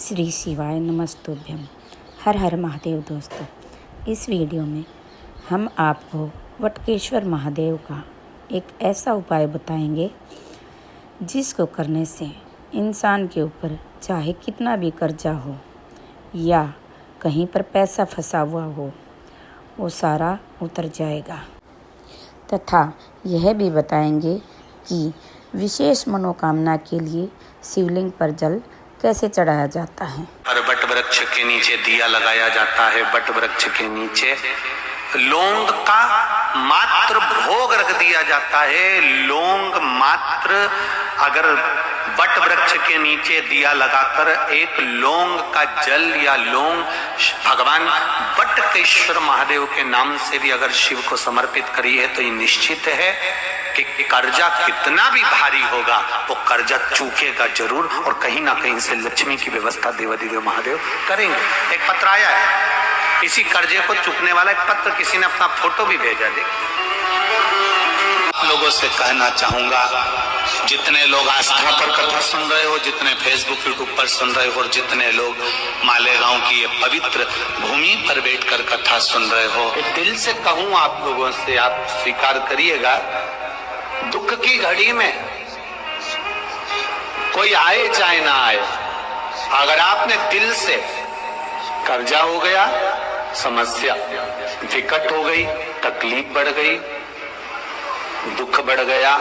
श्री शिवाय नमस्तुभ्यम। हर हर महादेव। दोस्तों, इस वीडियो में हम आपको वटकेश्वर महादेव का एक ऐसा उपाय बताएंगे जिसको करने से इंसान के ऊपर चाहे कितना भी कर्जा हो या कहीं पर पैसा फंसा हुआ हो वो सारा उतर जाएगा, तथा यह भी बताएंगे कि विशेष मनोकामना के लिए शिवलिंग पर जल कैसे चढ़ाया जाता है। और बट वृक्ष के नीचे दिया लगाया जाता है। बट वृक्ष के नीचे लौंग का मात्र भोग रख दिया जाता है। लौंग मात्र, अगर बट वृक्ष के नीचे दिया लगाकर एक लौंग का जल या लौंग भगवान वटकेश्वर महादेव के नाम से भी अगर शिव को समर्पित करी है तो ये निश्चित है कि कर्जा कितना भी भारी होगा वो कर्जा चूकेगा जरूर, और कहीं ना कहीं से लक्ष्मी की व्यवस्था देवाधिदेव महादेव करेंगे। एक पत्र आया है, इसी कर्जे को चूकने वाला एक पत्र किसी ने अपना फोटो भी भेजा। दे आप लोगों से कहना चाहूंगा, जितने लोग आस्था पर कथा सुन रहे हो, जितने फेसबुक यूट्यूब पर सुन रहे हो, और जितने लोग मालेगांव की ये पवित्र भूमि पर बैठकर कथा सुन रहे हो, दिल से कहूं आप लोगों से, आप स्वीकार करिएगा, दुख की घड़ी में कोई आए चाहे ना आए, अगर आपने दिल से कर्जा हो गया, समस्या विकट हो गई, तकलीफ बढ़ गई, दुख बढ़ गया,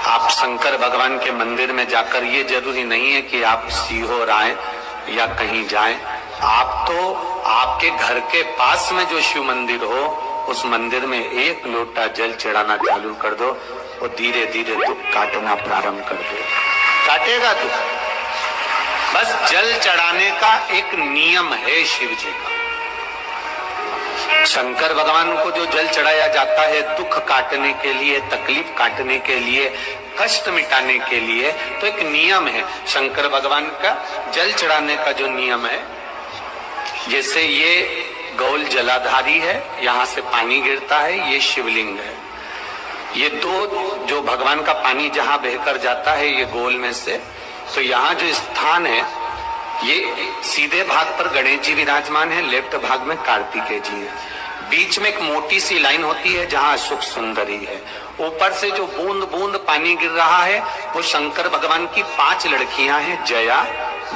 आप शंकर भगवान के मंदिर में जाकर, ये जरूरी नहीं है कि आप सीहोर आए या कहीं जाएं, आप तो आपके घर के पास में जो शिव मंदिर हो उस मंदिर में एक लोटा जल चढ़ाना चालू कर दो, वो धीरे धीरे दुख काटना प्रारंभ कर दे। काटेगा दुख। बस जल चढ़ाने का एक नियम है शिव जी का। शंकर भगवान को जो जल चढ़ाया जाता है दुख काटने के लिए, तकलीफ काटने के लिए, कष्ट मिटाने के लिए, तो एक नियम है शंकर भगवान का जल चढ़ाने का जो नियम है। जैसे ये गौल जलाधारी है, यहाँ से पानी गिरता है, ये शिवलिंग है। ये दो जो भगवान का पानी जहाँ बहकर जाता है ये गोल में से, तो यहाँ जो स्थान है ये सीधे भाग पर गणेश जी विराजमान है, लेफ्ट भाग में कार्तिकेय जी है, बीच में एक मोटी सी लाइन होती है जहाँ अशोक सुंदरी है। ऊपर से जो बूंद बूंद पानी गिर रहा है वो शंकर भगवान की 5 लड़कियां हैं, जया,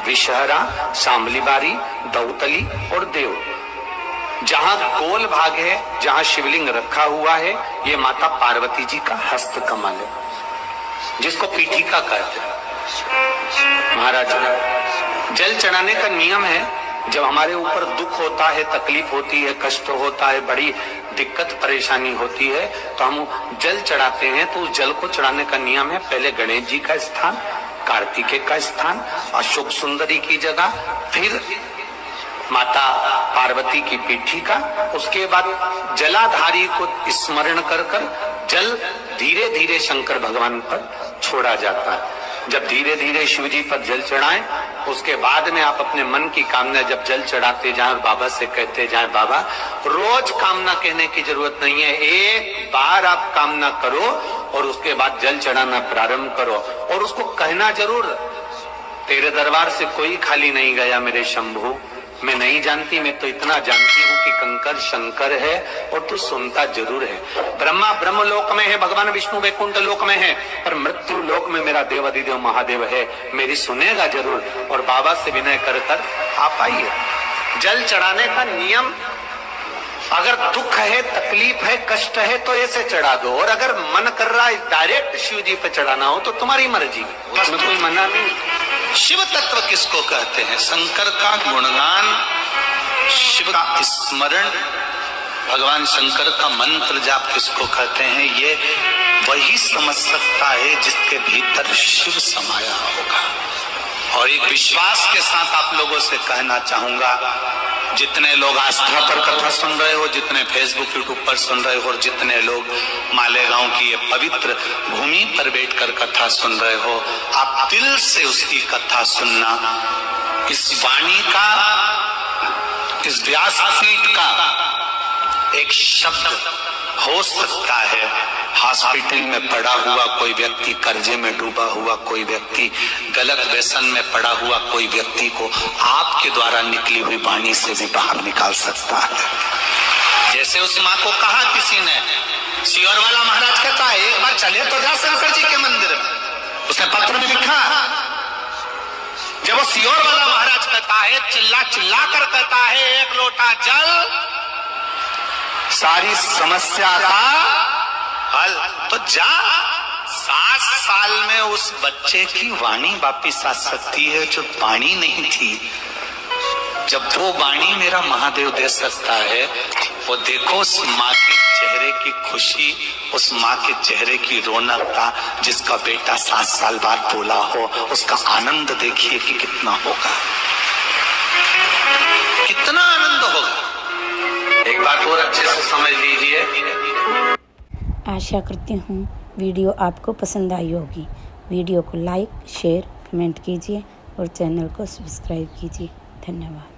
विषहरा, शामली बारी, दौतली और देव। जहाँ गोल भाग है, जहाँ शिवलिंग रखा हुआ है, ये माता पार्वती जी का हस्त कमल है, जिसको पीठिका कहते हैं। महाराज, जल चढ़ाने का नियम है, जब हमारे ऊपर दुख होता है, तकलीफ होती है, कष्ट होता है, बड़ी दिक्कत परेशानी होती है, तो हम जल चढ़ाते हैं। तो उस जल को चढ़ाने का नियम है, पहले गणेश जी का स्थान, कार्तिकेय का स्थान, अशोक सुंदरी की जगह, फिर माता पार्वती की पीठिका, उसके बाद जलाधारी को स्मरण कर कर जल धीरे धीरे शंकर भगवान पर छोड़ा जाता है। जब धीरे धीरे शिव जी पर जल चढ़ाएं, उसके बाद में आप अपने मन की कामना जब जल चढ़ाते जाएं और बाबा से कहते जाएं, बाबा, रोज कामना कहने की जरूरत नहीं है, एक बार आप कामना करो और उसके बाद जल चढ़ाना प्रारंभ करो, और उसको कहना जरूर, तेरे दरबार से कोई खाली नहीं गया मेरे शंभू, मैं नहीं जानती, मैं तो इतना जानती हूँ कि कंकर शंकर है और तू सुनता जरूर है। ब्रह्मा ब्रह्म लोक में है, भगवान विष्णु वैकुंठ लोक में है, पर मृत्यु लोक में मेरा देवाधिदेव महादेव है, मेरी सुनेगा जरूर। और बाबा से विनय कर कर आप आइए। जल चढ़ाने का नियम, अगर दुख है, तकलीफ है, कष्ट है तो ऐसे चढ़ा दो, और अगर मन कर रहा है डायरेक्ट शिव जी पे चढ़ाना हो तो तुम्हारी मर्जी, उसमें कोई मना नहीं। शिव तत्व किसको कहते हैं? शंकर का गुणगान, शिव का स्मरण, भगवान शंकर का मंत्र जाप किसको कहते हैं? ये वही समझ सकता है जिसके भीतर शिव समाया होगा। और एक विश्वास के साथ आप लोगों से कहना चाहूंगा, जितने लोग आस्था पर कथा सुन रहे हो, जितने फेसबुक यूट्यूब पर सुन रहे हो, और जितने लोग मालेगांव की ये पवित्र भूमि पर बैठकर कथा सुन रहे हो, आप दिल से उसकी कथा सुनना। इस वाणी का, इस व्यासपीठ का एक शब्द हो सकता है हॉस्पिटल में पड़ा हुआ कोई व्यक्ति, कर्जे में डूबा हुआ कोई व्यक्ति, गलत व्यसन में पड़ा हुआ कोई व्यक्ति को आपके द्वारा निकली हुई वाणी से भी बाहर निकाल सकता है। जैसे उस माँ को कहा किसी ने, सियोर वाला महाराज कहता है एक बार चले तो जा शंकर जी के मंदिर में, उसने पत्र में लिखा। जब वो सियोर वाला महाराज कहता है, चिल्ला चिल्ला कर कहता है एक लोटा जल सारी समस्या का हल, तो जा 7 साल में उस बच्चे की वाणी वापिस आ सकती है जो वाणी नहीं थी। जब वो वाणी मेरा महादेव दे सकता है, वो देखो उस माँ के चेहरे की खुशी, उस माँ के चेहरे की रौनक का, जिसका बेटा 7 साल बाद बोला हो, उसका आनंद देखिए कि कितना होगा, कितना आनंद होगा। एक बात और अच्छे से समझ लीजिए। आशा करती हूँ वीडियो आपको पसंद आई होगी। वीडियो को लाइक, शेयर, कमेंट कीजिए और चैनल को सब्सक्राइब कीजिए। धन्यवाद।